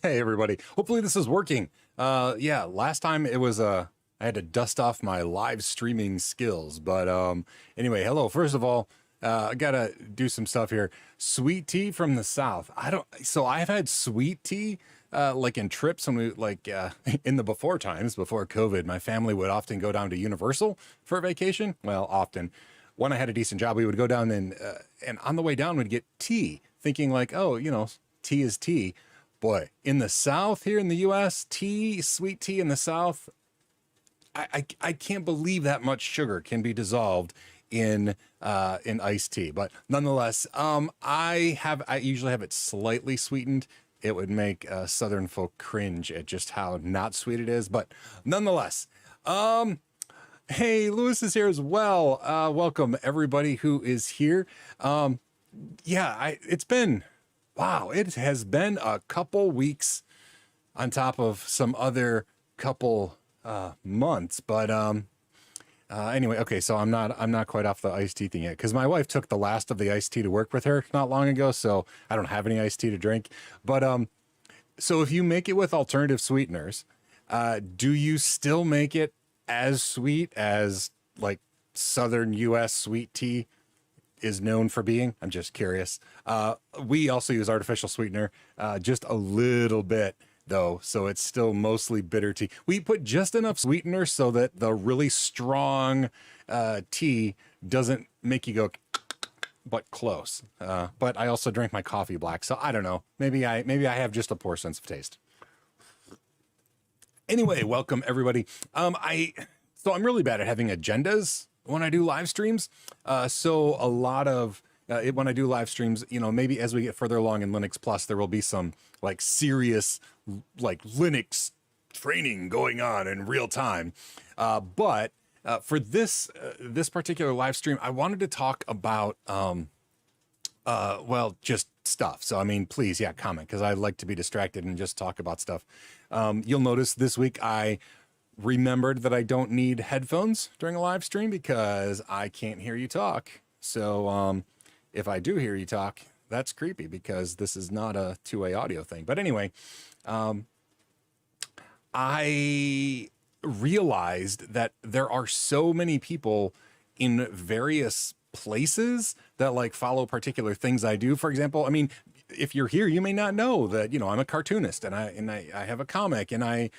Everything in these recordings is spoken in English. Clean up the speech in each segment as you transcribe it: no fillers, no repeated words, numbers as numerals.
Hey everybody. Hopefully this is working. Yeah, last time it was I had to dust off my live streaming skills, but anyway, hello. First of all, I gotta do some stuff here. Sweet tea from the South. I've had sweet tea like in trips when we in the before times, before COVID, my family would often go down to Universal for a vacation. Well, often. When I had a decent job, we would go down and on the way down we'd get tea, thinking like, oh, tea is tea. Boy, in the South here in the U.S., sweet tea in the South, I can't believe that much sugar can be dissolved in iced tea. But nonetheless, I usually have it slightly sweetened. It would make Southern folk cringe at just how not sweet it is. But nonetheless, hey, Lewis is here as well. Welcome everybody who is here. Wow, it has been a couple weeks on top of some other couple months, but anyway, okay, so I'm not quite off the iced tea thing yet because my wife took the last of the iced tea to work with her not long ago, so I don't have any iced tea to drink. But so if you make it with alternative sweeteners, do you still make it as sweet as like Southern U.S. sweet tea is known for being? I'm just curious. We also use artificial sweetener, just a little bit though, so it's still mostly bitter tea. We put just enough sweetener so that the really strong tea doesn't make you go, but close. But I also drink my coffee black, so I don't know. Maybe I have just a poor sense of taste. Anyway, welcome everybody. So I'm really bad at having agendas when I do live streams. So a lot of when I do live streams, maybe as we get further along in Linux Plus, there will be some like serious like Linux training going on in real time. But for this particular live stream, I wanted to talk about just stuff. So I mean, please, yeah, comment, because I like to be distracted and just talk about stuff. You'll notice this week I remembered that I don't need headphones during a live stream because I can't hear you talk. So if I do hear you talk, that's creepy because this is not a two-way audio thing. But anyway, I realized that there are so many people in various places that like follow particular things I do. For example, I mean, if you're here, you may not know that, I'm a cartoonist and I have a comic and I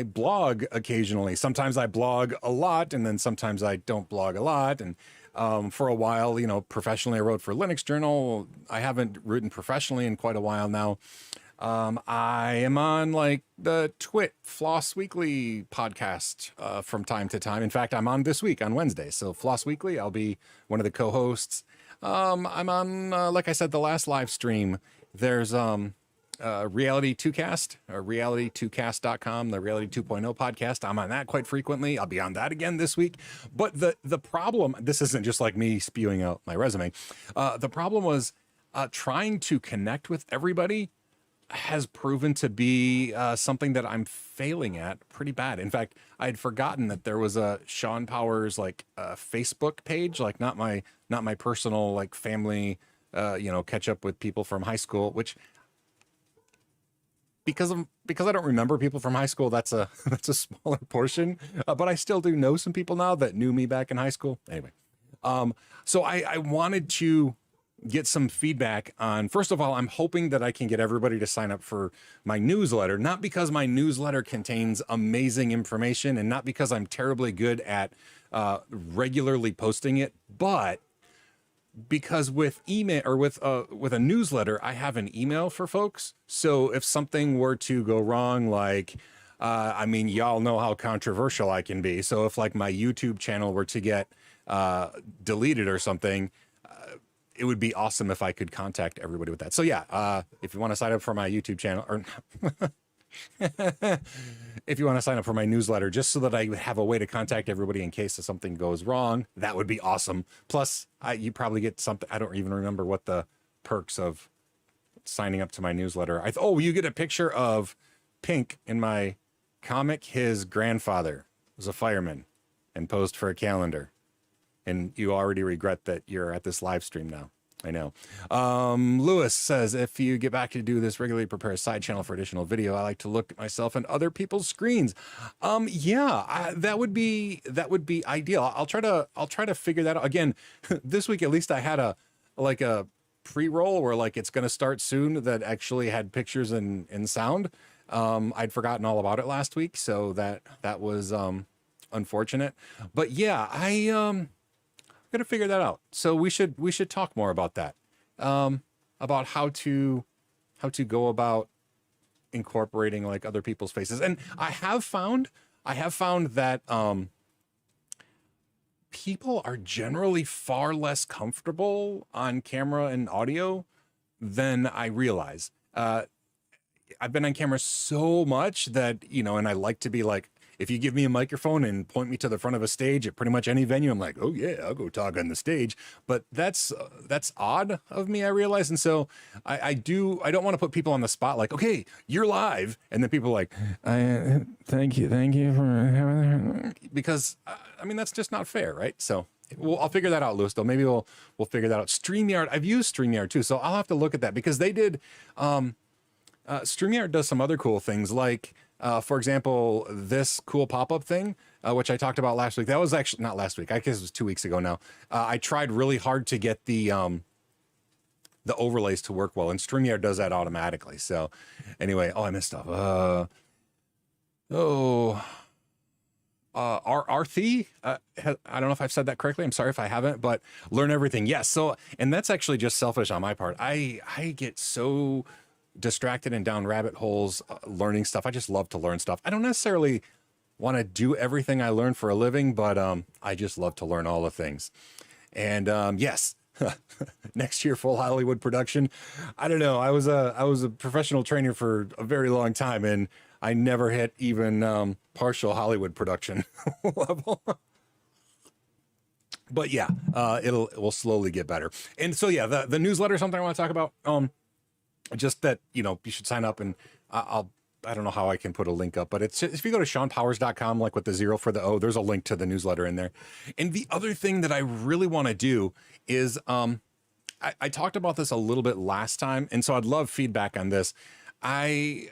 blog occasionally. Sometimes I blog a lot and then sometimes I don't blog a lot. And for a while, professionally I wrote for Linux Journal. I haven't written professionally in quite a while now. I am on like the Twit Floss Weekly podcast from time to time. In fact, I'm on this week on Wednesday. So Floss Weekly, I'll be one of the co-hosts. I'm on, like I said, the last live stream. There's Reality 2Cast, or reality2cast.com, the Reality 2.0 podcast. I'm on that quite frequently. I'll be on that again this week. But the problem, this isn't just like me spewing out my resume. The problem was trying to connect with everybody has proven to be something that I'm failing at pretty bad. In fact, I had forgotten that there was a Sean Powers Facebook page, like not my personal like family, catch up with people from high school, which because I don't remember people from high school, that's a smaller portion. But I still do know some people now that knew me back in high school. Anyway, so I wanted to get some feedback on, first of all, I'm hoping that I can get everybody to sign up for my newsletter, not because my newsletter contains amazing information and not because I'm terribly good at regularly posting it, but because with email or with a newsletter, I have an email for folks. So if something were to go wrong, like, y'all know how controversial I can be. So if like my YouTube channel were to get deleted or something, it would be awesome if I could contact everybody with that. So yeah, if you want to sign up for my YouTube channel, or if you want to sign up for my newsletter, just so that I have a way to contact everybody in case something goes wrong, that would be awesome. Plus, you probably get something. I don't even remember what the perks of signing up to my newsletter. You get a picture of Pink in my comic. His grandfather was a fireman and posed for a calendar. And you already regret that you're at this live stream now. I know. Lewis says, if you get back to do this regularly, prepare a side channel for additional video. I like to look at myself and other people's screens. Yeah, that would be ideal. I'll try to figure that out. Again, this week at least I had a pre-roll where like it's gonna start soon that actually had pictures and sound. I'd forgotten all about it last week, so that was unfortunate. But yeah, I gotta figure that out. So we should talk more about that, about how to go about incorporating like other people's faces. And I have found that people are generally far less comfortable on camera and audio than I realize. I've been on camera so much that, you know, and I like to be like, if you give me a microphone and point me to the front of a stage at pretty much any venue, I'm like, oh yeah, I'll go talk on the stage. But that's odd of me, I realize. And so I don't want to put people on the spot like, okay, you're live. And then people are like, thank you for having, because I mean, that's just not fair, right? So I'll figure that out, Louis, though. Maybe we'll figure that out. StreamYard, I've used StreamYard too, so I'll have to look at that because they did, StreamYard does some other cool things like, for example, this cool pop-up thing, which I talked about last week. That was actually not last week. I guess it was 2 weeks ago now. I tried really hard to get the overlays to work well, and StreamYard does that automatically. So anyway, I missed stuff. Arthi, I don't know if I've said that correctly. I'm sorry if I haven't, but learn everything. Yes. So, and that's actually just selfish on my part. I get so distracted and down rabbit holes learning stuff. I just love to learn stuff. I don't necessarily want to do everything I learn for a living, but I just love to learn all the things. And yes, next year full Hollywood production. I don't know. I was a professional trainer for a very long time, and I never hit even partial Hollywood production level. But yeah, it will slowly get better. And so yeah, the newsletter is something I want to talk about. Just that, you know, you should sign up, and I don't know how I can put a link up, but it's just, if you go to SeanPowers.com, like with the 0 for the O, there's a link to the newsletter in there. And the other thing that I really want to do is, I talked about this a little bit last time, and so I'd love feedback on this. I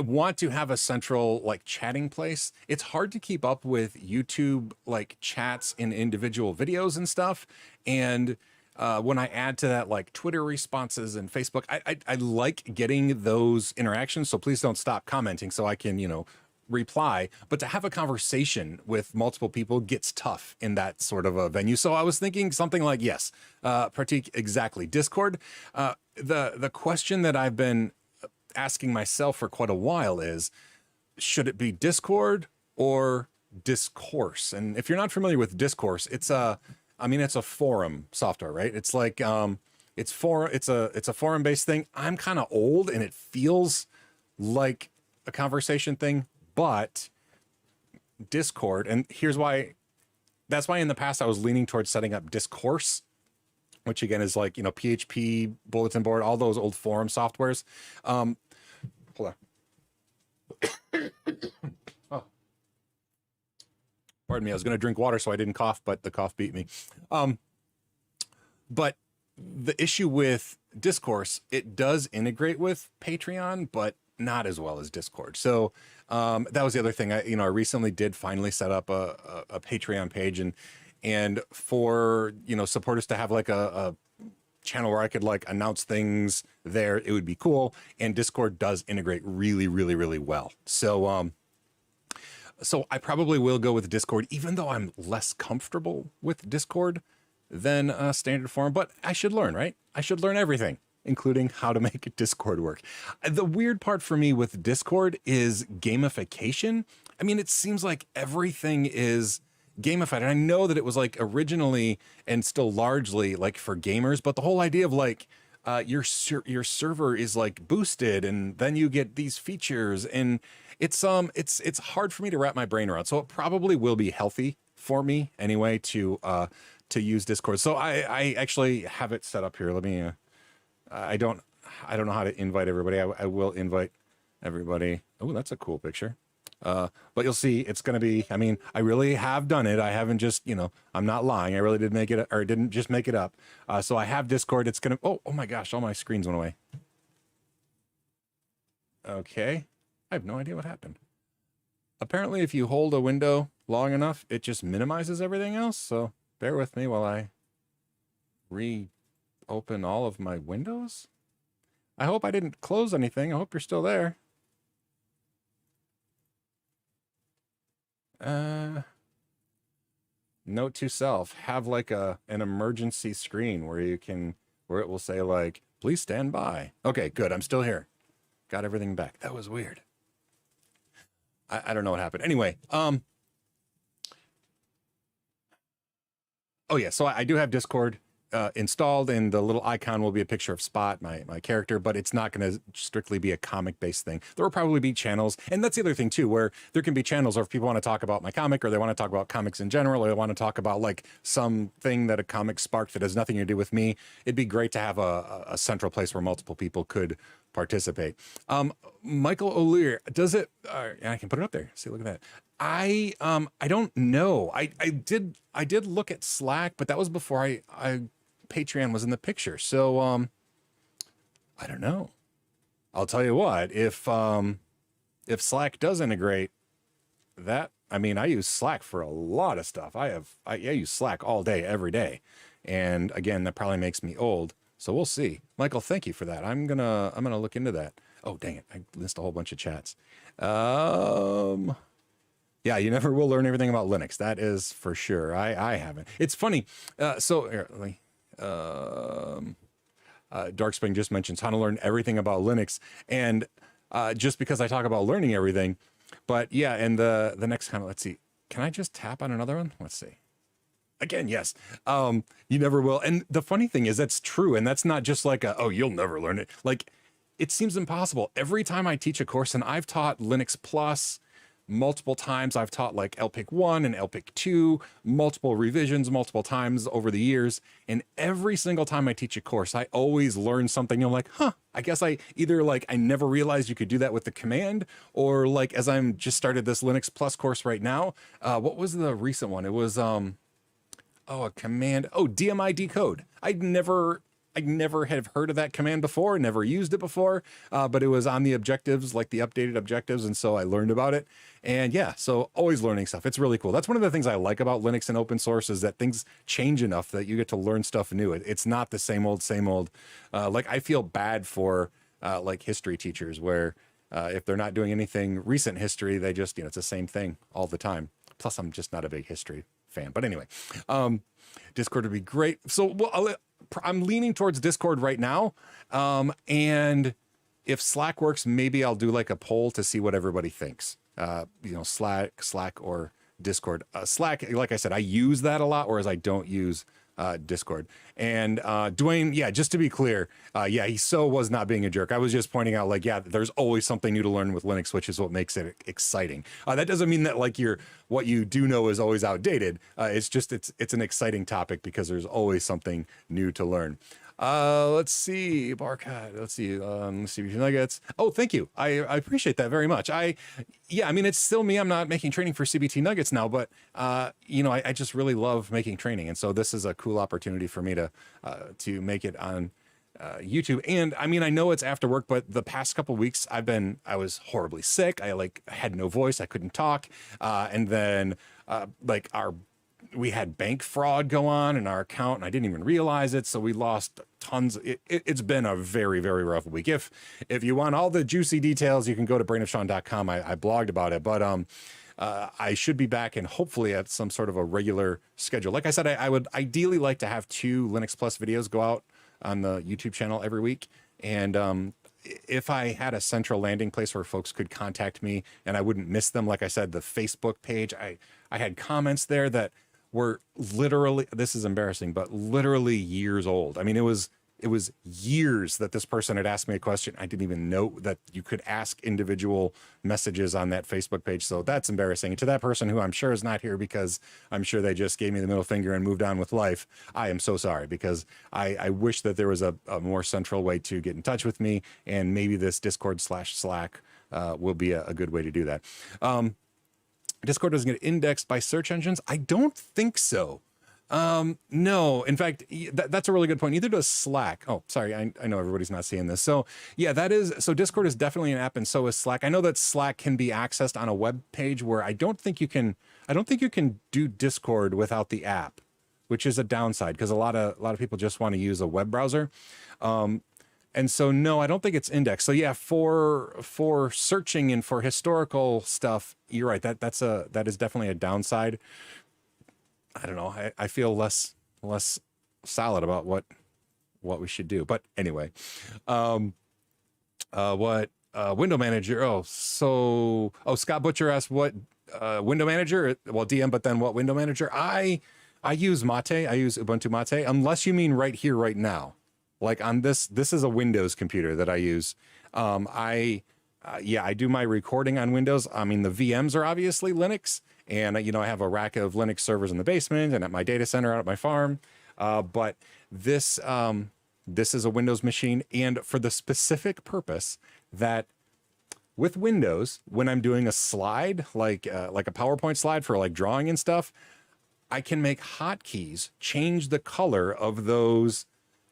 want to have a central like chatting place. It's hard to keep up with YouTube like chats in individual videos and stuff. And when I add to that like Twitter responses and Facebook, I like getting those interactions. So please don't stop commenting so I can, you know, reply. But to have a conversation with multiple people gets tough in that sort of a venue. So I was thinking something like, yes, Pratik, exactly. Discord. The question that I've been asking myself for quite a while is, should it be Discord or Discourse? And if you're not familiar with Discourse, it's a forum software, right? It's like, it's a forum based thing. I'm kind of old and it feels like a conversation thing, but Discord, and here's why, that's why in the past I was leaning towards setting up Discourse, which again is like, you know, PHP, bulletin board, all those old forum softwares. Hold on. Oh. Pardon me, I was going to drink water, so I didn't cough, but the cough beat me. But the issue with Discourse, it does integrate with Patreon, but not as well as Discord. So that was the other thing. I recently did finally set up a Patreon page, and for, you know, supporters to have like a channel where I could like announce things there, it would be cool. And Discord does integrate really, really, really well. So so I probably will go with Discord, even though I'm less comfortable with Discord than a standard forum. But I should learn, right? I should learn everything, including how to make Discord work. The weird part for me with Discord is gamification. I mean, it seems like everything is gamified. And I know that it was like originally and still largely like for gamers, but the whole idea of like your server is like boosted and then you get these features, and it's hard for me to wrap my brain around. So it probably will be healthy for me anyway to use Discord. So I actually have it set up here. Let me I don't know how to invite everybody. I will invite everybody. Oh, that's a cool picture. But you'll see it's going to be, I mean, I really have done it. I haven't just, I'm not lying. I really did make it, or didn't just make it up. So I have Discord. It's going to, oh my gosh, all my screens went away. Okay. I have no idea what happened. Apparently, if you hold a window long enough, it just minimizes everything else. So bear with me while I reopen all of my windows. I hope I didn't close anything. I hope you're still there. Note to self, have like an emergency screen where it will say like, please stand by. Okay, good. I'm still here. Got everything back. That was weird. I don't know what happened. Anyway, oh yeah, so I do have Discord installed, and the little icon will be a picture of Spot, my character, but it's not going to strictly be a comic-based thing. There will probably be channels, and that's the other thing too, where there can be channels, or if people want to talk about my comic, or they want to talk about comics in general, or they want to talk about like something that a comic sparked that has nothing to do with me, it'd be great to have a central place where multiple people could participate. Michael O'Leary, does it, and I can put it up there. See, look at that. I don't know. I did look at Slack, but that was before I Patreon was in the picture. So I don't know. I'll tell you what, if Slack does integrate that, I mean, I use Slack for a lot of stuff. I use Slack all day, every day. And again, that probably makes me old. So we'll see. Michael, thank you for that. I'm gonna look into that. Oh, dang it. I missed a whole bunch of chats. Yeah, you never will learn everything about Linux. That is for sure. I haven't. It's funny. Darkspring just mentions how to learn everything about Linux. And just because I talk about learning everything, but yeah, and the next comment, let's see. Can I just tap on another one? Let's see. Again, yes. You never will. And the funny thing is that's true. And that's not just like oh, you'll never learn it. Like, it seems impossible. Every time I teach a course, and I've taught Linux Plus multiple times, I've taught like LPIC 1 and LPIC 2, multiple revisions, multiple times over the years. And every single time I teach a course, I always learn something. I'm like, I guess I either like, I never realized you could do that with the command, or like, as I'm just started this Linux Plus course right now, what was the recent one? It was, a command. Oh, DMI decode. I never have heard of that command before, never used it before, but it was on the objectives, like the updated objectives. And so I learned about it. And yeah, so always learning stuff. It's really cool. That's one of the things I like about Linux and open source, is that things change enough that you get to learn stuff new. It's not the same old. Like, I feel bad for like history teachers, where if they're not doing anything recent history, they just, it's the same thing all the time. Plus, I'm just not a big history fan. But anyway, Discord would be great. So I'm leaning towards Discord right now. And if Slack works, maybe I'll do like a poll to see what everybody thinks. Slack or Discord. Slack, like I said, I use that a lot, whereas I don't use Discord. And Dwayne, yeah, just to be clear, he was not being a jerk. I was just pointing out, like, yeah, there's always something new to learn with Linux, which is what makes it exciting. That doesn't mean that like what you do know is always outdated. It's just it's an exciting topic because there's always something new to learn. Let's see, Barcode. Let's see CBT Nuggets. Oh, thank you. I appreciate that very much. I mean, it's still me. I'm not making training for CBT Nuggets now, but I just really love making training, and so this is a cool opportunity for me to make it on YouTube. And I mean, I know it's after work, but the past couple of weeks I was horribly sick. I had no voice. I couldn't talk. And then we had bank fraud go on in our account, and I didn't even realize it. So we lost tons. It's been a very, very rough week. If you want all the juicy details, you can go to brainofsean.com. I blogged about it, but I should be back, and hopefully at some sort of a regular schedule. Like I said, I would ideally like to have 2 Linux Plus videos go out on the YouTube channel every week. And if I had a central landing place where folks could contact me and I wouldn't miss them, like I said, the Facebook page, I had comments there that were literally, this is embarrassing, but literally years old. I mean, it was years that this person had asked me a question. I didn't even know that you could ask individual messages on that Facebook page. So that's embarrassing. And to that person, who I'm sure is not here because I'm sure they just gave me the middle finger and moved on with life, I am so sorry, because I wish that there was a more central way to get in touch with me, and maybe this Discord/Slack will be a good way to do that. Discord doesn't get indexed by search engines. I don't think so. No, in fact, that's a really good point. Neither does Slack. Oh, sorry. I know everybody's not seeing this. So yeah, so Discord is definitely an app, and so is Slack. I know that Slack can be accessed on a web page where I don't think you can do Discord without the app, which is a downside because a lot of people just want to use a web browser. And so, no, I don't think it's indexed. So yeah, for searching and for historical stuff, you're right. That is definitely a downside. I don't know. I feel less solid about what we should do. But anyway, what window manager? Scott Butcher asked what window manager? Well, DM, but then what window manager? I use Mate. I use Ubuntu Mate. Unless you mean right here, right now. Like on this is a Windows computer that I use. I do my recording on Windows. I mean, the VMs are obviously Linux, and I have a rack of Linux servers in the basement and at my data center out at my farm. But this is a Windows machine, and for the specific purpose that with Windows, when I'm doing a slide, like a PowerPoint slide for like drawing and stuff, I can make hotkeys change the color of those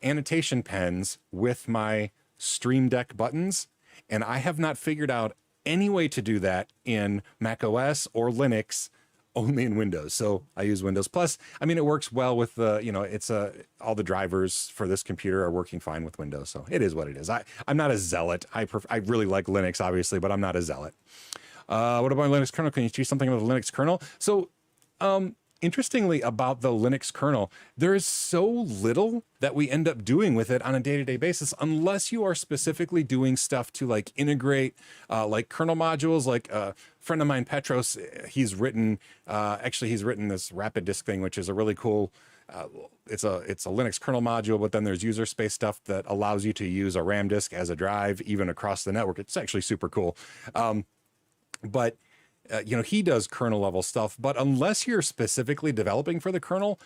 annotation pens with my Stream Deck buttons, and I have not figured out any way to do that in Mac OS or Linux, only in Windows. So I use Windows Plus. I mean, it works well with the, all the drivers for this computer are working fine with Windows. So it is what it is. I'm not a zealot. I really like Linux, obviously, but I'm not a zealot. What about Linux kernel? Can you do something with the Linux kernel? So, interestingly, about the Linux kernel, there is so little that we end up doing with it on a day-to-day basis, unless you are specifically doing stuff to like integrate like kernel modules. Like a friend of mine, Petros, he's written this rapid disk thing, which is a really cool, it's a Linux kernel module, but then there's user space stuff that allows you to use a RAM disk as a drive, even across the network. It's actually super cool. But he does kernel level stuff, but unless you're specifically developing for the kernel,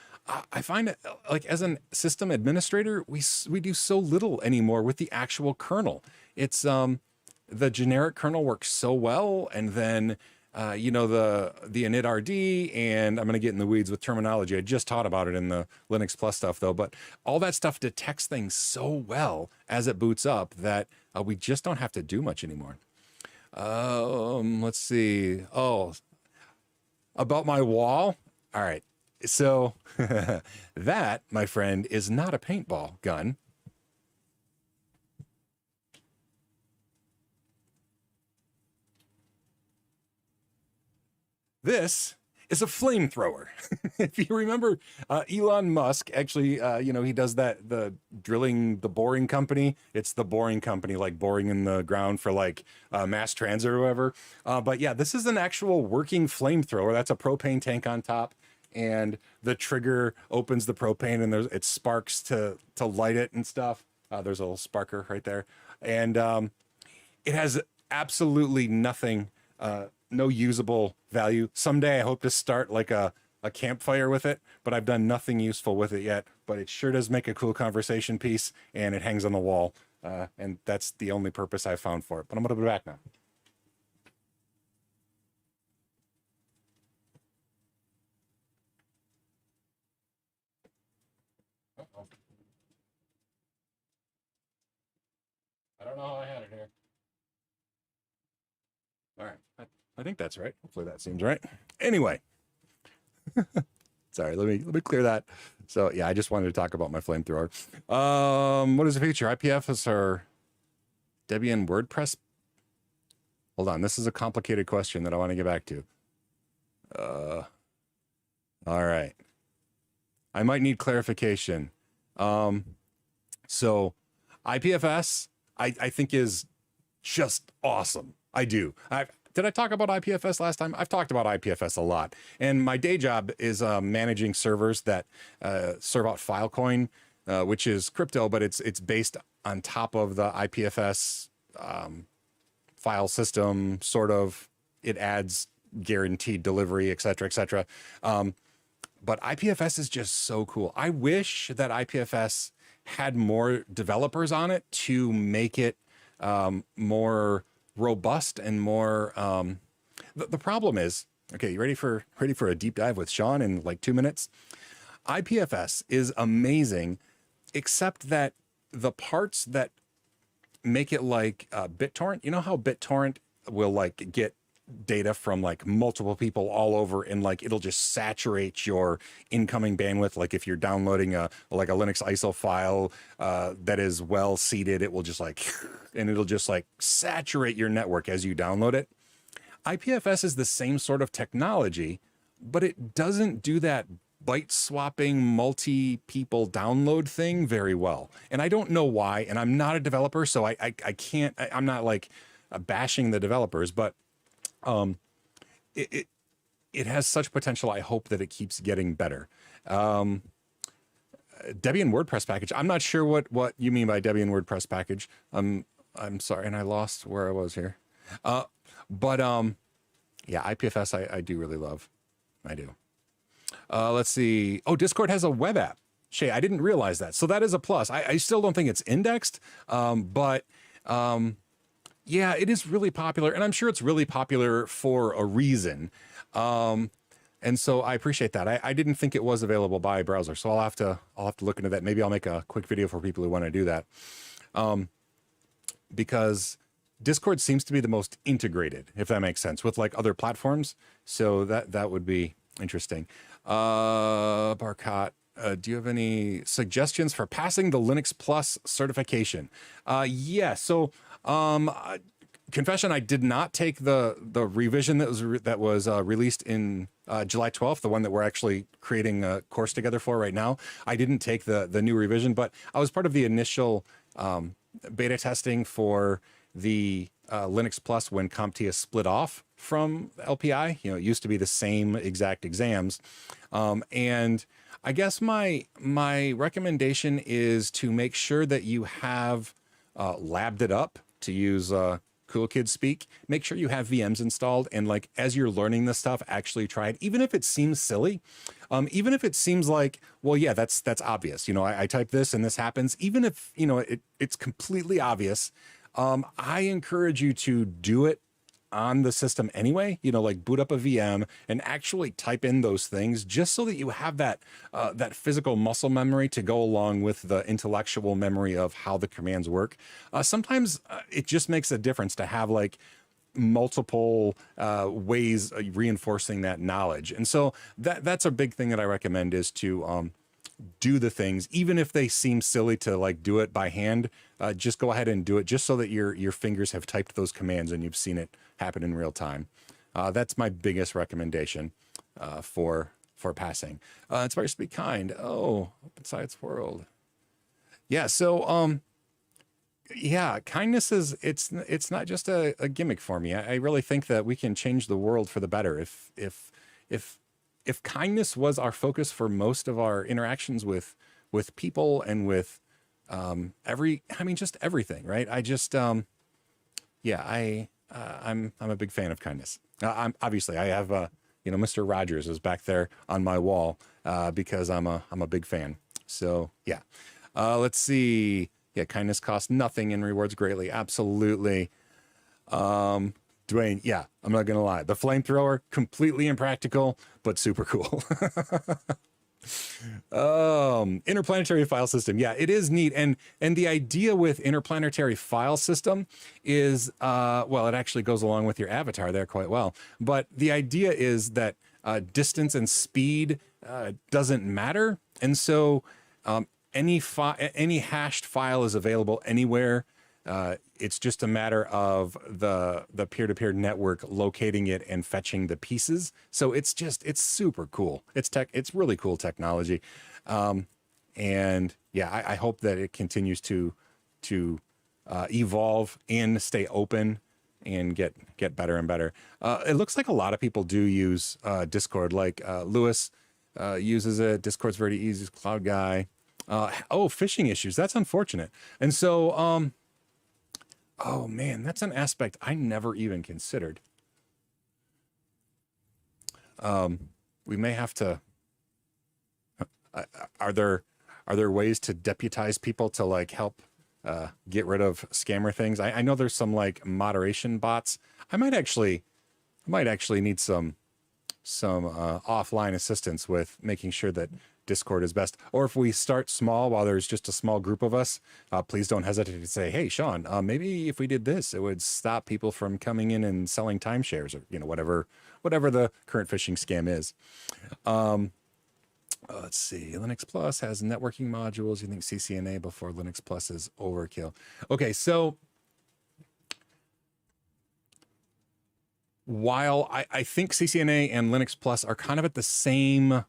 I find it like as a system administrator, we do so little anymore with the actual kernel. It's the generic kernel works so well, and then the init-rd, and I'm going to get in the weeds with terminology. I just taught about it in the Linux Plus stuff though, but all that stuff detects things so well as it boots up that we just don't have to do much anymore. Let's see. Oh, about my wall. All right. So that, my friend, is not a paintball gun. This is a flamethrower. If you remember, Elon Musk actually, he does the boring company. It's the boring company, like boring in the ground for like mass transit or whatever. But yeah, this is an actual working flamethrower. That's a propane tank on top, and the trigger opens the propane, and it sparks to light it and stuff. There's a little sparker right there, and it has absolutely nothing. No usable value. Someday I hope to start like a campfire with it, but I've done nothing useful with it yet. But it sure does make a cool conversation piece, and it hangs on the wall. And that's the only purpose I've found for it. But I'm going to be back now. Uh-oh. I don't know how I had it here. All right. I think that's right. Hopefully that seems right. Anyway, sorry, let me clear that. So yeah, I just wanted to talk about my flamethrower. What is the feature? IPFS or Debian WordPress? Hold on, this is a complicated question that I want to get back to. All right. I might need clarification. So IPFS, I think is just awesome. I do. Did I talk about IPFS last time? I've talked about IPFS a lot. And my day job is managing servers that serve out Filecoin, which is crypto, but it's based on top of the IPFS file system, sort of. It adds guaranteed delivery, et cetera, et cetera. But IPFS is just so cool. I wish that IPFS had more developers on it to make it more robust and more. The problem is, okay, you ready for a deep dive with Sean in like 2 minutes? IPFS is amazing, except that the parts that make it like BitTorrent, you know how BitTorrent will like get data from like multiple people all over, and like it'll just saturate your incoming bandwidth. Like if you're downloading a Linux ISO file that is well seeded, it will just like, and it'll just like saturate your network as you download it. IPFS is the same sort of technology, but it doesn't do that byte swapping multi-people download thing very well. And I don't know why, and I'm not a developer, so I can't, I'm not like bashing the developers, but it has such potential. I hope that it keeps getting better. Debian WordPress package. I'm not sure what you mean by Debian WordPress package. I'm sorry, and I lost where I was here. But yeah, IPFS I do really love. I do. Let's see. Oh, Discord has a web app. Shay, I didn't realize that. So that is a plus. I still don't think it's indexed, but yeah, it is really popular, and I'm sure it's really popular for a reason. And so I appreciate that. I didn't think it was available by browser, so I'll have to look into that. Maybe I'll make a quick video for people who want to do that. Because Discord seems to be the most integrated, if that makes sense, with like other platforms. So that would be interesting. Barkat, do you have any suggestions for passing the Linux Plus certification? Yeah. So, confession, I did not take the revision that was released in July 12th, the one that we're actually creating a course together for right now. I didn't take the new revision, but I was part of the initial beta testing for the Linux Plus when CompTIA split off from LPI. You know, it used to be the same exact exams. And I guess my recommendation is to make sure that you have labbed it up, to use cool kids speak. Make sure you have VMs installed, and like as you're learning this stuff, actually try it, even if it seems silly, even if it seems like, well, yeah, that's obvious. You know, I type this and this happens. Even if, you know, it's completely obvious. I encourage you to do it on the system anyway, you know, like boot up a VM and actually type in those things, just so that you have that physical muscle memory to go along with the intellectual memory of how the commands work. Sometimes it just makes a difference to have like multiple ways of reinforcing that knowledge. And so that's a big thing that I recommend, is to do the things, even if they seem silly to like do it by hand. Just go ahead and do it, just so that your fingers have typed those commands and you've seen it happen in real time. That's my biggest recommendation for passing. Inspire to be kind. Oh, Open Science World. Yeah. So yeah, kindness is, it's not just a gimmick for me. I really think that we can change the world for the better if kindness was our focus for most of our interactions with people and with just everything, right? I'm a big fan of kindness. I have Mr. Rogers is back there on my wall because I'm a big fan. So yeah, let's see. Yeah, kindness costs nothing and rewards greatly. Absolutely. Dwayne, yeah, I'm not gonna lie. The flamethrower, completely impractical, but super cool. Interplanetary file system. Yeah, it is neat. And the idea with interplanetary file system is, well, it actually goes along with your avatar there quite well. But the idea is that distance and speed doesn't matter. And so any hashed file is available anywhere. It's just a matter of the peer-to-peer network locating it and fetching the pieces. So it's super cool. It's really cool technology. And yeah, I hope that it continues to evolve and stay open and get better and better. It looks like a lot of people do use Discord, like Lewis uses it. Discord's very easy, Cloud Guy. Phishing issues. That's unfortunate. And so, oh man, that's an aspect I never even considered. We may have to, are there ways to deputize people to like help get rid of scammer things. I know there's some like moderation bots. I might actually need some offline assistance with making sure that Discord is best. Or if we start small while there's just a small group of us, please don't hesitate to say, hey, Sean, maybe if we did this, it would stop people from coming in and selling timeshares or, whatever the current phishing scam is. Let's see. Linux Plus has networking modules. You think CCNA before Linux Plus is overkill? Okay, so while I think CCNA and Linux Plus are kind of at the same,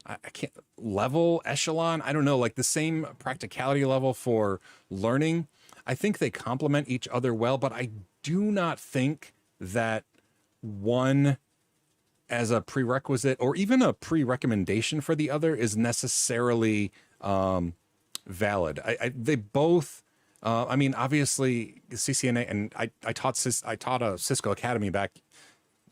I can't, level, echelon, I don't know, like the same practicality level for learning, I think they complement each other well, but I do not think that one as a prerequisite or even a pre-recommendation for the other is necessarily valid. They both, I mean, obviously CCNA, and I taught a Cisco Academy back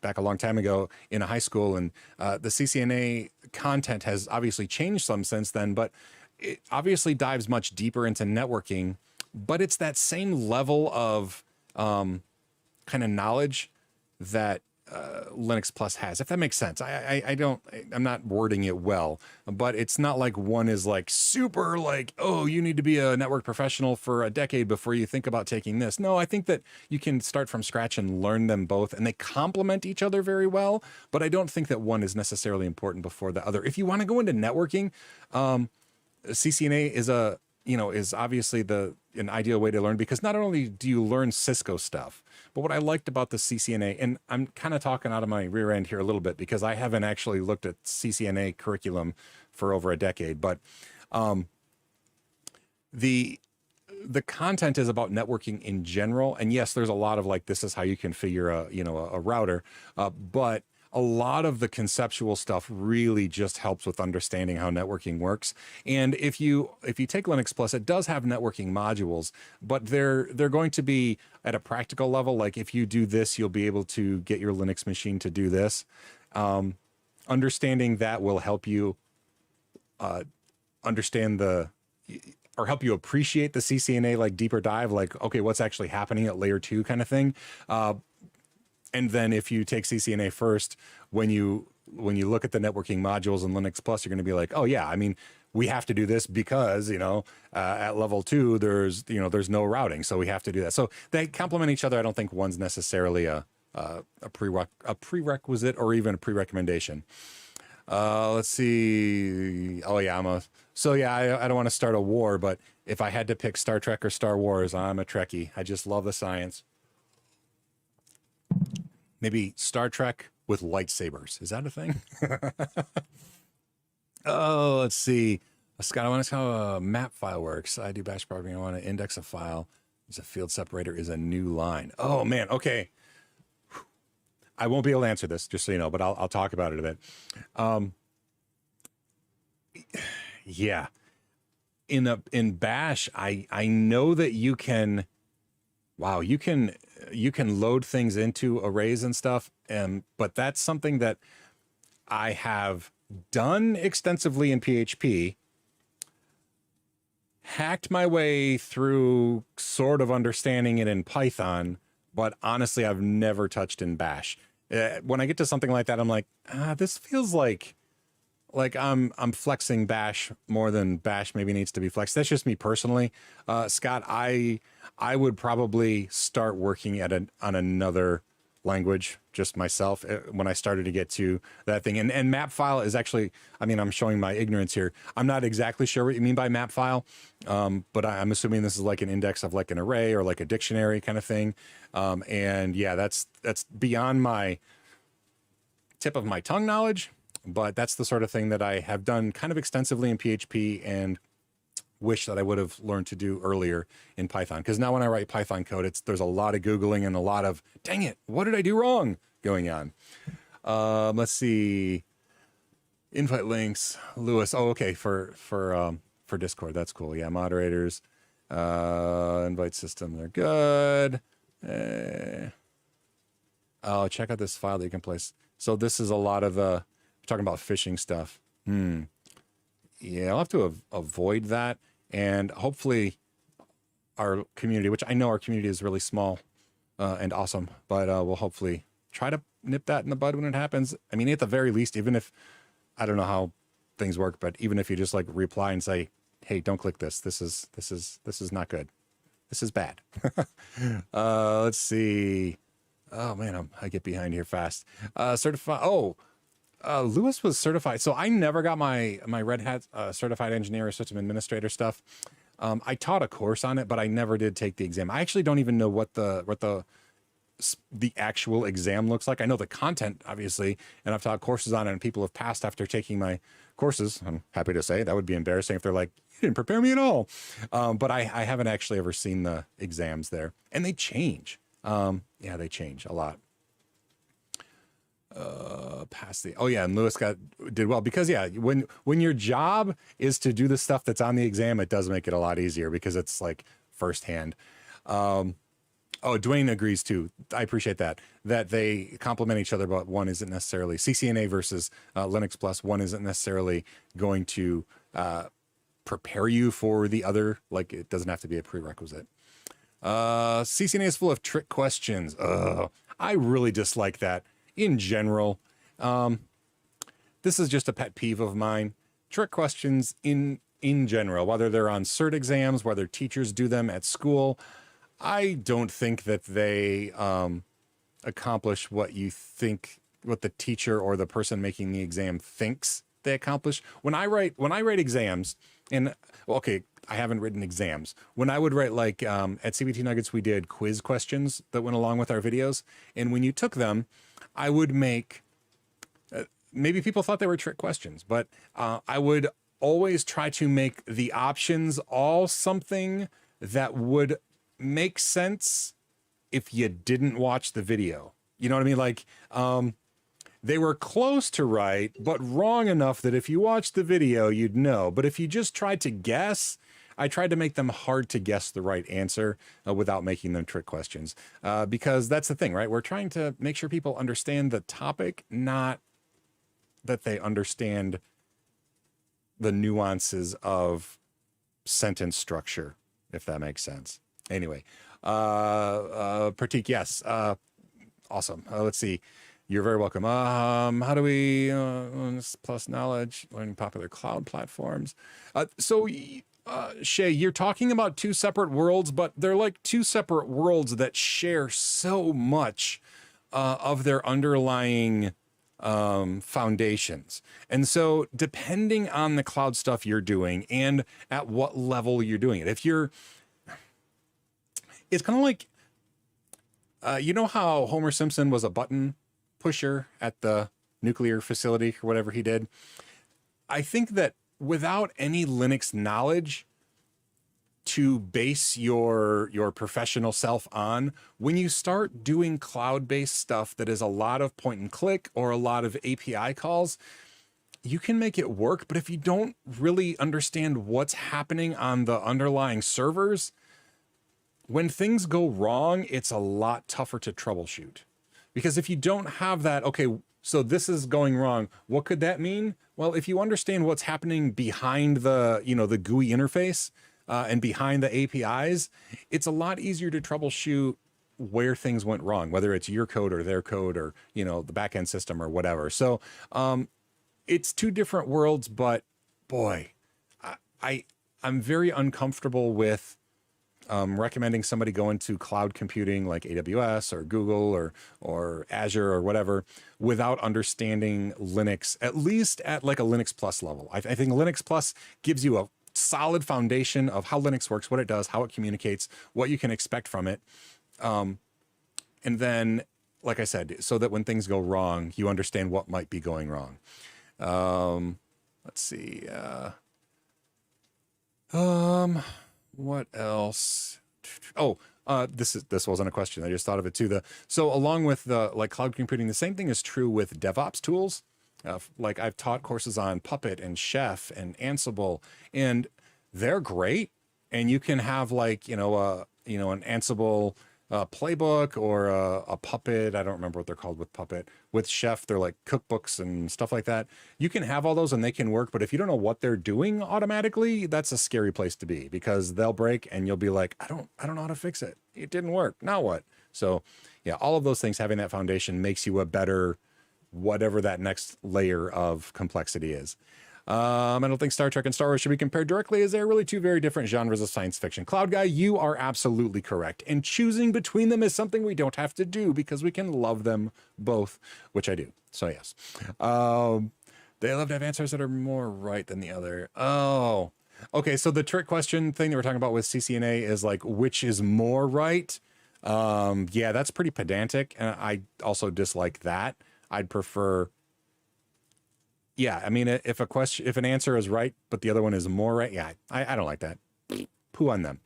a long time ago in a high school, and the CCNA content has obviously changed some since then, but it obviously dives much deeper into networking, but it's that same level of kind of knowledge that Linux Plus has, if that makes sense. I'm not wording it well, but it's not like one is like super like, oh, you need to be a network professional for a decade before you think about taking this. No, I think that you can start from scratch and learn them both, and they complement each other very well, but I don't think that one is necessarily important before the other. If you want to go into networking, CCNA is obviously an ideal way to learn, because not only do you learn Cisco stuff, but what I liked about the CCNA, and I'm kind of talking out of my rear end here a little bit because I haven't actually looked at CCNA curriculum for over a decade, but the content is about networking in general. And yes, there's a lot of like, this is how you configure a router, but a lot of the conceptual stuff really just helps with understanding how networking works. And if you take Linux Plus, it does have networking modules, but they're going to be at a practical level. Like if you do this, you'll be able to get your Linux machine to do this. Understanding that will help you understand or help you appreciate the CCNA, like deeper dive, like, okay, what's actually happening at layer 2 kind of thing. And then if you take CCNA first, when you look at the networking modules in Linux Plus, you're going to be like, oh yeah, I mean, we have to do this because, at level 2, there's no routing. So we have to do that. So they complement each other. I don't think one's necessarily a prerequisite or even a pre-recommendation. Let's see. Oh yeah, I don't want to start a war, but if I had to pick Star Trek or Star Wars, I'm a Trekkie. I just love the science. Maybe Star Trek with lightsabers. Is that a thing? Oh, let's see. Scott, I want to know how a map file works. I do bash programming. I want to index a file. There's a field separator is a new line. Oh man. Okay. I won't be able to answer this, just so you know, but I'll talk about it a bit. Yeah. In bash, I know that you can, you can load things into arrays and stuff. But that's something that I have done extensively in PHP, hacked my way through sort of understanding it in Python, but honestly, I've never touched in bash. When I get to something like that, I'm like, this feels like I'm flexing bash more than bash maybe needs to be flexed. That's just me personally. Scott, I would probably start working on another language just myself when I started to get to that thing. And mapfile is actually, I mean, I'm showing my ignorance here. I'm not exactly sure what you mean by mapfile, but I'm assuming this is like an index of like an array or like a dictionary kind of thing. And yeah, that's beyond my tip of my tongue knowledge, but that's the sort of thing that I have done kind of extensively in PHP and wish that I would have learned to do earlier in Python. Because now when I write Python code, there's a lot of Googling and a lot of, dang it, what did I do wrong going on? Let's see. Invite links, Lewis. Oh, okay, for Discord. That's cool. Yeah, moderators, invite system. They're good. Oh, check out this file that you can place. So this is a lot of talking about phishing stuff. Yeah, I'll have to avoid that. And hopefully our community, which I know our community is really small and awesome, but we'll hopefully try to nip that in the bud when it happens. I mean, at the very least, even if I don't know how things work, but even if you just like reply and say, hey, don't click this. This is not good. This is bad. Let's see. Oh man, I get behind here fast. Certified. Oh, Lewis was certified. So I never got my Red Hat certified engineer or system administrator stuff. I taught a course on it, but I never did take the exam. I actually don't even know what the actual exam looks like. I know the content, obviously, and I've taught courses on it, and people have passed after taking my courses. I'm happy to say that would be embarrassing if they're like, you didn't prepare me at all. But I haven't actually ever seen the exams there, and they change. Yeah, they change a lot. And Lewis did well because when your job is to do the stuff that's on the exam, it does make it a lot easier because it's like firsthand. Dwayne agrees too. I appreciate that they complement each other, but one isn't necessarily CCNA versus Linux Plus. One isn't necessarily going to prepare you for the other. Like it doesn't have to be a prerequisite. CCNA is full of trick questions. I really dislike that in general. This is just a pet peeve of mine. Trick questions in general, whether they're on cert exams, whether teachers do them at school, I don't think that they accomplish what the teacher or the person making the exam thinks they accomplish. When I write exams, and I haven't written exams. When I would write at CBT Nuggets, we did quiz questions that went along with our videos. And when you took them, I would make, maybe people thought they were trick questions, but I would always try to make the options all something that would make sense if you didn't watch the video. You know what I mean? Like, they were close to right, but wrong enough that if you watched the video, you'd know. But if you just tried to guess, I tried to make them hard to guess the right answer without making them trick questions. Because that's the thing, right? We're trying to make sure people understand the topic, not that they understand the nuances of sentence structure, if that makes sense. Anyway, Pratik, yes. Awesome. Let's see. You're very welcome. How do we plus knowledge, learning popular cloud platforms? Shay, you're talking about two separate worlds, but they're like two separate worlds that share so much of their underlying foundations. And so depending on the cloud stuff you're doing and at what level you're doing it, it's kind of like, you know how Homer Simpson was a button pusher at the nuclear facility or whatever he did? I think that without any Linux knowledge to base your professional self on, when you start doing cloud-based stuff that is a lot of point and click or a lot of API calls, you can make it work. But if you don't really understand what's happening on the underlying servers, when things go wrong, it's a lot tougher to troubleshoot. Because if you don't have that, okay, so this is going wrong, what could that mean? Well, if you understand what's happening behind the GUI interface and behind the APIs, it's a lot easier to troubleshoot where things went wrong, whether it's your code or their code or, the backend system or whatever. So it's two different worlds, but boy, I'm very uncomfortable with recommending somebody go into cloud computing like AWS or Google or Azure or whatever without understanding Linux, at least at like a Linux Plus level. I think Linux Plus gives you a solid foundation of how Linux works, what it does, how it communicates, what you can expect from it. And then, like I said, so that when things go wrong, you understand what might be going wrong. Let's see. What else? This wasn't a question. I just thought of it too. So along with the cloud computing, the same thing is true with DevOps tools. Like I've taught courses on Puppet and Chef and Ansible, and they're great. And you can have an Ansible playbook or a puppet. I don't remember what they're called with puppet. With chef, they're like cookbooks and stuff like that. You can have all those and they can work, but if you don't know what they're doing automatically, that's a scary place to be, because they'll break and you'll be like, I don't know how to fix it. It didn't work. Now what? So yeah, all of those things, having that foundation makes you a better, whatever that next layer of complexity is. I don't think Star Trek and Star Wars should be compared directly, as they're really two very different genres of science fiction. Cloud Guy, you are absolutely correct. And choosing between them is something we don't have to do, because we can love them both, which I do. So yes. They love to have answers that are more right than the other. Oh, okay. So the trick question thing that we're talking about with CCNA is like, which is more right? Yeah, that's pretty pedantic. And I also dislike that. I'd prefer... Yeah, I mean, if an answer is right, but the other one is more right, yeah, I don't like that. Poo on them.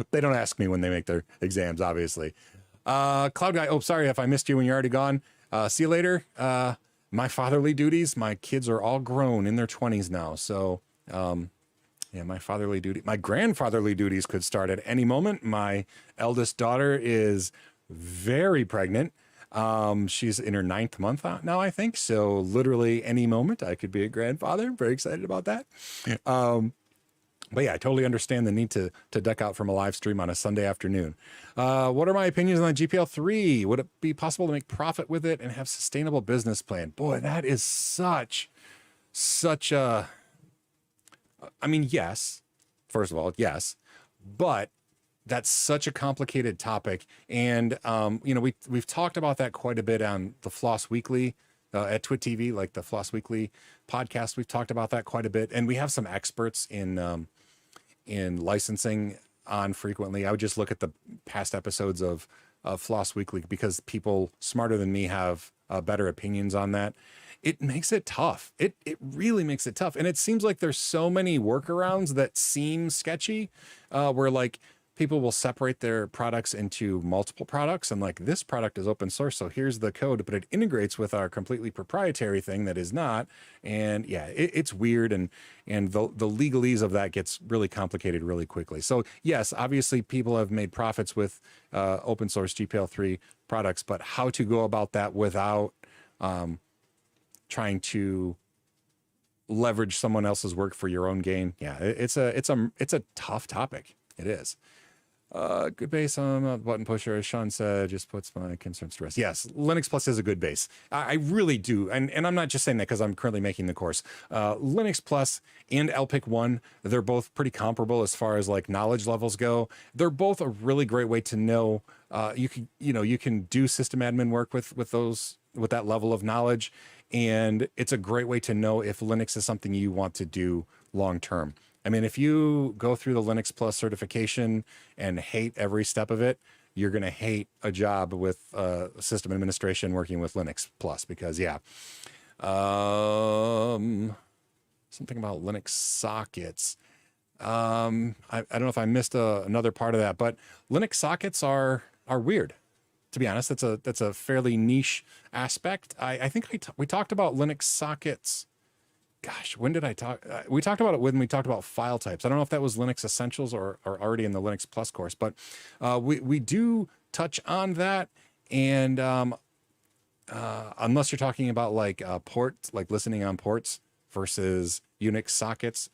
They don't ask me when they make their exams, obviously. Cloud Guy, oh, sorry if I missed you when you're already gone. See you later. My fatherly duties, my kids are all grown in their 20s now. So, yeah, my grandfatherly duties could start at any moment. My eldest daughter is very pregnant. She's in her 9th month now, I think. So literally any moment I could be a grandfather. I'm very excited about that. But yeah, I totally understand the need to duck out from a live stream on a Sunday afternoon. What are my opinions on GPL3? Would it be possible to make profit with it and have sustainable business plan? Boy, that is such a, I mean, yes, first of all, yes, but that's such a complicated topic. And, you know, we've talked about that quite a bit on the Floss Weekly, at Twit TV, like the Floss Weekly podcast. We've talked about that quite a bit. And we have some experts in licensing on frequently. I would just look at the past episodes of Floss Weekly, because people smarter than me have better opinions on that. It makes it tough. It really makes it tough. And it seems like there's so many workarounds that seem sketchy, where like, people will separate their products into multiple products, and like, this product is open source, so here's the code, but it integrates with our completely proprietary thing that is not. And yeah, it's weird, and the legalese of that gets really complicated really quickly. So yes, obviously people have made profits with open source GPL3 products, but how to go about that without trying to leverage someone else's work for your own gain? Yeah, it's a tough topic. It is. Good base on a button pusher, as Sean said, just puts my concerns to rest. Yes, Linux Plus is a good base. I really do. And I'm not just saying that because I'm currently making the course. Linux Plus and LPIC 1, they're both pretty comparable as far as like knowledge levels go. They're both a really great way to know you can do system admin work with that level of knowledge. And it's a great way to know if Linux is something you want to do long term. I mean, if you go through the Linux Plus certification and hate every step of it, you're going to hate a job with system administration working with Linux Plus, because yeah. Something about Linux sockets. I don't know if I missed another part of that, but Linux sockets are weird. To be honest, that's a fairly niche aspect. I think we talked about Linux sockets. Gosh, when did I talk? We talked about it when we talked about file types. I don't know if that was Linux Essentials or already in the Linux Plus course, but we do touch on that. And unless you're talking about like ports, like listening on ports versus Unix sockets,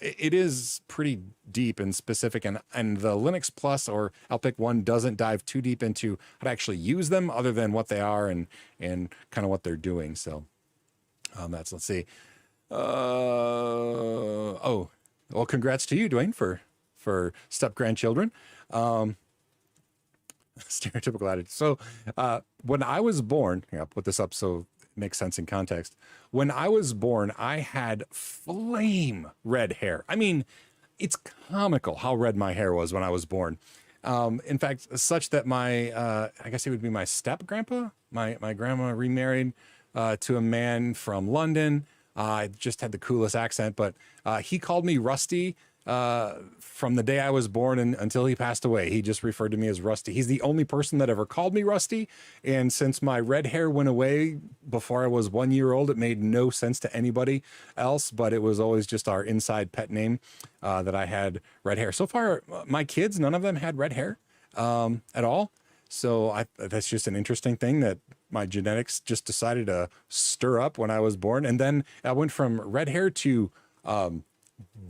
it is pretty deep and specific. And the Linux Plus or LPIC 1 doesn't dive too deep into how to actually use them, other than what they are and kind of what they're doing. So. Let's see. Oh, well, congrats to you, Dwayne, for step grandchildren. Stereotypical attitude. So, when I was born, I'll put this up so it makes sense in context. When I was born, I had flame red hair. I mean, it's comical how red my hair was when I was born. In fact, such that I guess he would be my step grandpa. My grandma remarried to a man from London. I just had the coolest accent, but he called me Rusty from the day I was born until he passed away. He just referred to me as Rusty. He's the only person that ever called me Rusty. And since my red hair went away before I was 1 year old, it made no sense to anybody else, but it was always just our inside pet name that I had red hair. So far, my kids, none of them had red hair. at all. So that's just an interesting thing that my genetics just decided to stir up when I was born. And then I went from red hair to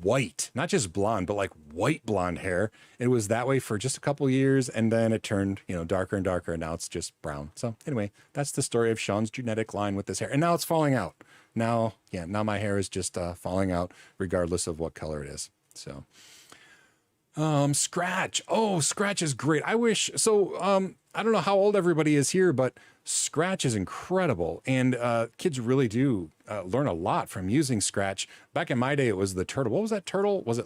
white, not just blonde, but like white blonde hair. It was that way for just a couple years. And then it turned, darker and darker. And now it's just brown. So anyway, that's the story of Sean's genetic line with this hair. And now it's falling out. Now my hair is just falling out regardless of what color it is. So Scratch. Oh, Scratch is great. I wish so. I don't know how old everybody is here, but Scratch is incredible. And kids really do learn a lot from using Scratch. Back in my day, it was the turtle. What was that turtle? Was it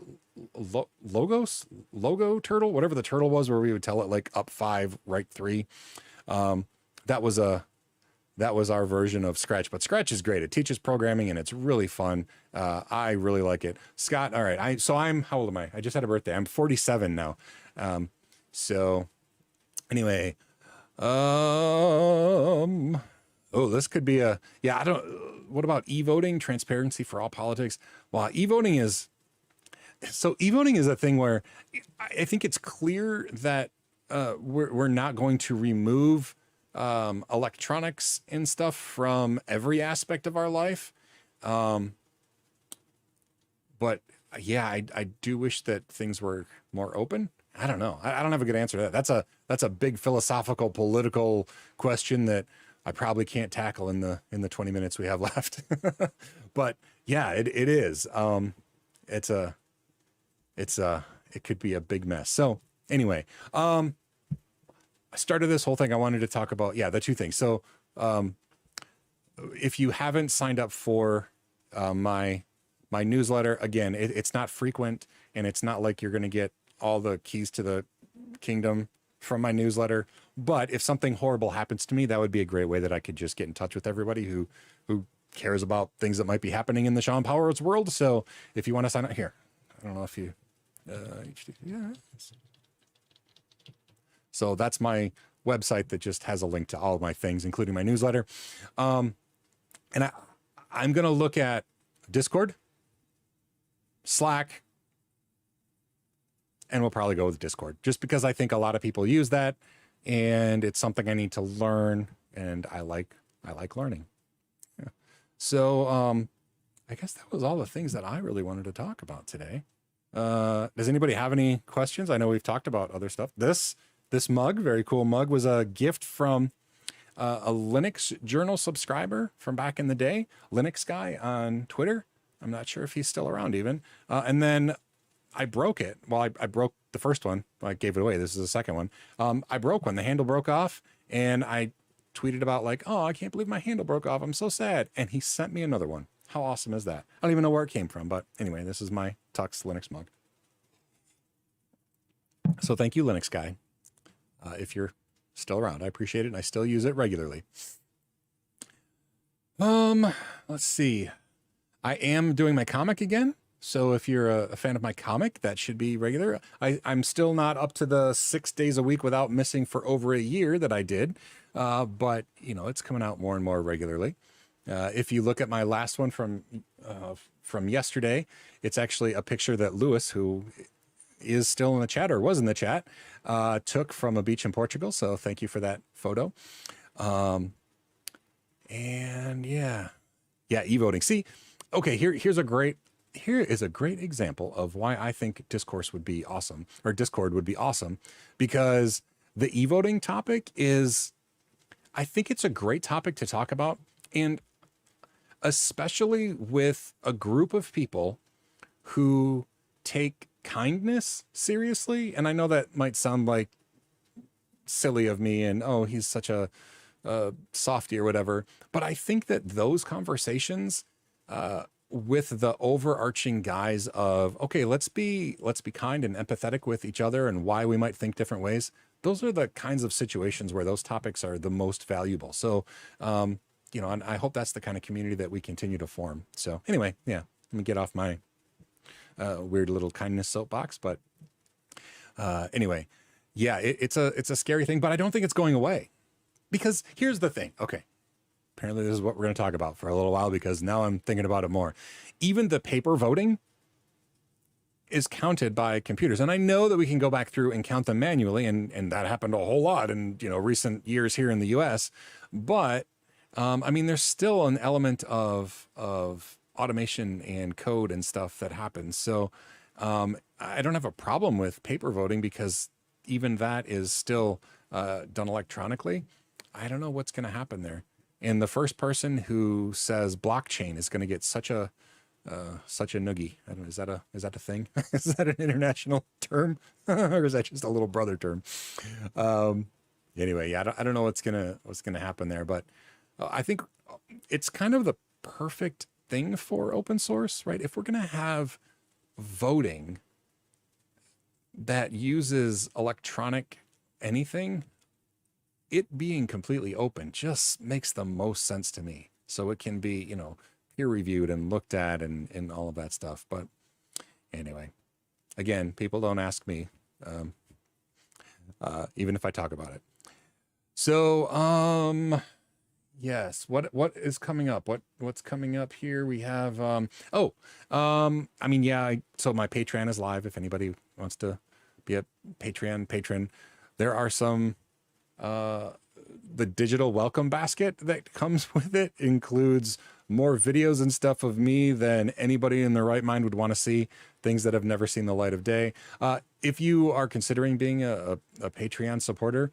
Logo turtle? Whatever the turtle was, where we would tell it like up 5, right 3. That was our version of Scratch, but Scratch is great. It teaches programming and it's really fun. I really like it. Scott, all right. How old am I? I just had a birthday. I'm 47 now. So anyway, this could be what about e-voting, transparency for all politics? Well, e-voting is a thing where I think it's clear that we're not going to remove electronics and stuff from every aspect of our life. But yeah, I do wish that things were more open. I don't know. I don't have a good answer to that. That's a big philosophical, political question that I probably can't tackle in the 20 minutes we have left. But yeah, it is. It could be a big mess. So anyway, I started this whole thing. I wanted to talk about, the 2 things. So, if you haven't signed up for, my newsletter, again, it's not frequent and it's not like you're going to get all the keys to the kingdom from my newsletter. But if something horrible happens to me, that would be a great way that I could just get in touch with everybody who cares about things that might be happening in the Sean Powers world. So if you want to sign up here, I don't know if you, so that's my website that just has a link to all of my things, including my newsletter. And I'm going to look at Discord, Slack, and we'll probably go with Discord just because I think a lot of people use that and it's something I need to learn and I like learning. Yeah. So, I guess that was all the things that I really wanted to talk about today. Does anybody have any questions? I know we've talked about other stuff. This mug, very cool mug, was a gift from a Linux Journal subscriber from back in the day, Linux guy on Twitter. I'm not sure if he's still around even. And then I broke it. Well, I broke the first one. I gave it away. This is the second one. I broke one. The handle broke off and I tweeted about like, oh, I can't believe my handle broke off. I'm so sad. And he sent me another one. How awesome is that? I don't even know where it came from. But anyway, this is my Tux Linux mug. So thank you, Linux guy. If you're still around, I appreciate it. And I still use it regularly. Let's see. I am doing my comic again. So if you're a fan of my comic, that should be regular. I'm still not up to the 6 days a week without missing for over a year that I did. But it's coming out more and more regularly. If you look at my last one from yesterday, it's actually a picture that Lewis, who is still in the chat or was in the chat, took from a beach in Portugal. So thank you for that photo. And e-voting. See, okay, here is a great example of why I think Discord would be awesome, because the e-voting topic I think it's a great topic to talk about. And especially with a group of people who take kindness seriously. And I know that might sound like silly of me and, oh, he's such a softy or whatever. But I think that those conversations, with the overarching guise of, okay, let's be kind and empathetic with each other and why we might think different ways. Those are the kinds of situations where those topics are the most valuable. So, and I hope that's the kind of community that we continue to form. So anyway, let me get off my weird little kindness soapbox. But anyway, it's a scary thing, but I don't think it's going away, because here's the thing. Okay. Apparently this is what we're going to talk about for a little while, because now I'm thinking about it more. Even the paper voting, is counted by computers. And I know that we can go back through and count them manually, and that happened a whole lot in, recent years here in the US. But I mean, there's still an element of automation and code and stuff that happens. So I don't have a problem with paper voting because even that is still done electronically. I don't know what's going to happen there. And the first person who says blockchain is going to get such a noogie. I don't know, is that a thing? Is that an international term, or is that just a little brother term? Anyway, yeah, I don't know what's gonna happen there, but I think it's kind of the perfect thing for open source, right? If we're gonna have voting that uses electronic anything, it being completely open just makes the most sense to me. So it can be, peer reviewed and looked at and all of that stuff. But anyway, again, people don't ask me, even if I talk about it. So, yes, what is coming up? What's coming up here? We have, I mean, yeah, so my Patreon is live. If anybody wants to be a Patreon patron, there are some, the digital welcome basket that comes with it includes more videos and stuff of me than anybody in their right mind would want to see, things that have never seen the light of day. If you are considering being a Patreon supporter,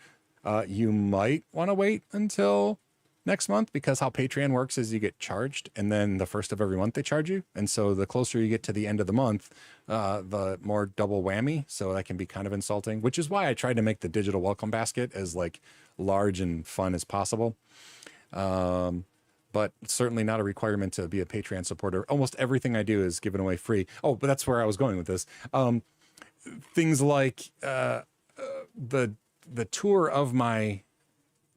you might want to wait until next month, because how Patreon works is you get charged and then the first of every month they charge you. And so the closer you get to the end of the month, the more double whammy. So that can be kind of insulting, which is why I tried to make the digital welcome basket as like large and fun as possible. But certainly not a requirement to be a Patreon supporter. Almost everything I do is given away free. Oh, but that's where I was going with this. Things like the tour of my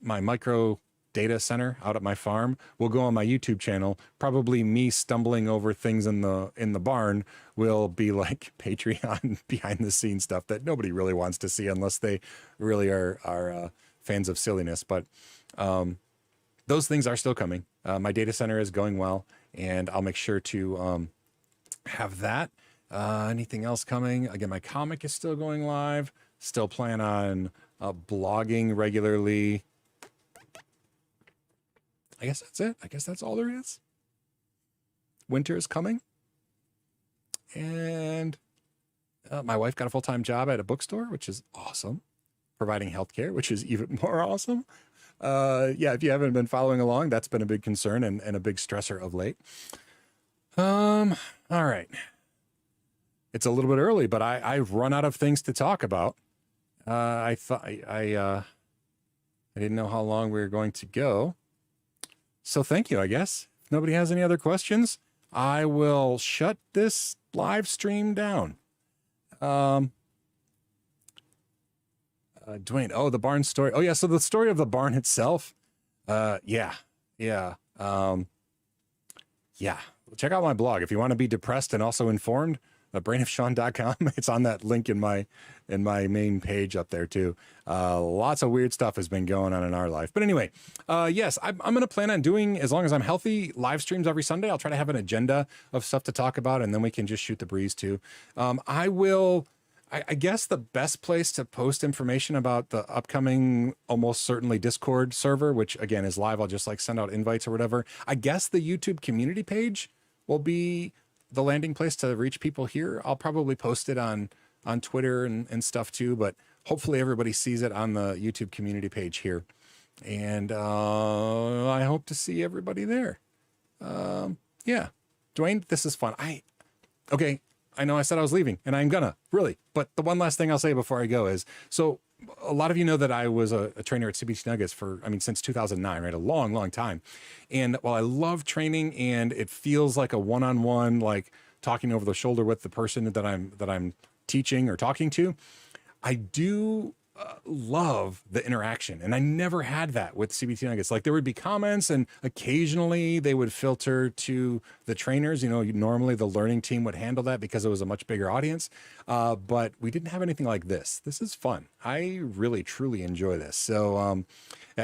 micro data center out at my farm will go on my YouTube channel. Probably me stumbling over things in the barn will be like Patreon behind the scenes stuff that nobody really wants to see unless they really are fans of silliness. But those things are still coming. My data center is going well, and I'll make sure to have that. Anything else coming? Again, my comic is still going live. Still plan on blogging regularly. I guess that's it. I guess that's all there is. Winter is coming. And my wife got a full-time job at a bookstore, which is awesome. Providing healthcare, which is even more awesome. Yeah, if you haven't been following along, that's been a big concern and a big stressor of late. All right. It's a little bit early, but I've run out of things to talk about. I thought I didn't know how long we were going to go. So thank you, I guess. If nobody has any other questions, I will shut this live stream down. Dwayne, the barn story. Oh yeah, so the story of the barn itself. Yeah. Check out my blog if you want to be depressed and also informed. brainofsean.com. It's on that link in my main page up there too. Lots of weird stuff has been going on in our life. But anyway, yes, I'm going to plan on doing, as long as I'm healthy, live streams every Sunday. I'll try to have an agenda of stuff to talk about, and then we can just shoot the breeze too. I guess the best place to post information about the upcoming, almost certainly Discord server, which again is live, I'll just like send out invites or whatever. I guess the YouTube community page will be the landing place to reach people here. I'll probably post it on Twitter and stuff too, but hopefully everybody sees it on the YouTube community page here. And I hope to see everybody there. Yeah, Dwayne, this is fun. Okay, I know I said I was leaving, and I'm gonna, really. But the one last thing I'll say before I go is, so a lot of you know that I was a trainer at CBT Nuggets since 2009, right? A long, long time. And while I love training and it feels like a one-on-one, like talking over the shoulder with the person that I'm teaching or talking to, I do love the interaction. And I never had that with CBT Nuggets. Like there would be comments and occasionally they would filter to the trainers. Normally the learning team would handle that because it was a much bigger audience. But we didn't have anything like this. This is fun. I really, truly enjoy this. So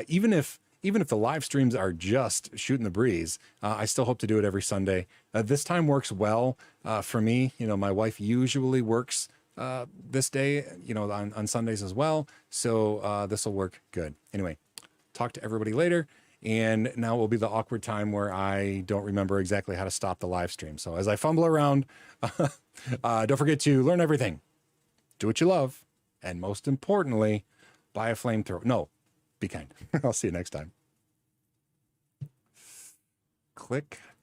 even if even if the live streams are just shooting the breeze, I still hope to do it every Sunday. This time works well for me. You know, my wife usually works this day, you know, on Sundays as well. So this will work good. Anyway, talk to everybody later. And now will be the awkward time where I don't remember exactly how to stop the live stream. So as I fumble around, don't forget to learn everything, do what you love, and most importantly, buy a flamethrower. No, be kind. I'll see you next time. Click.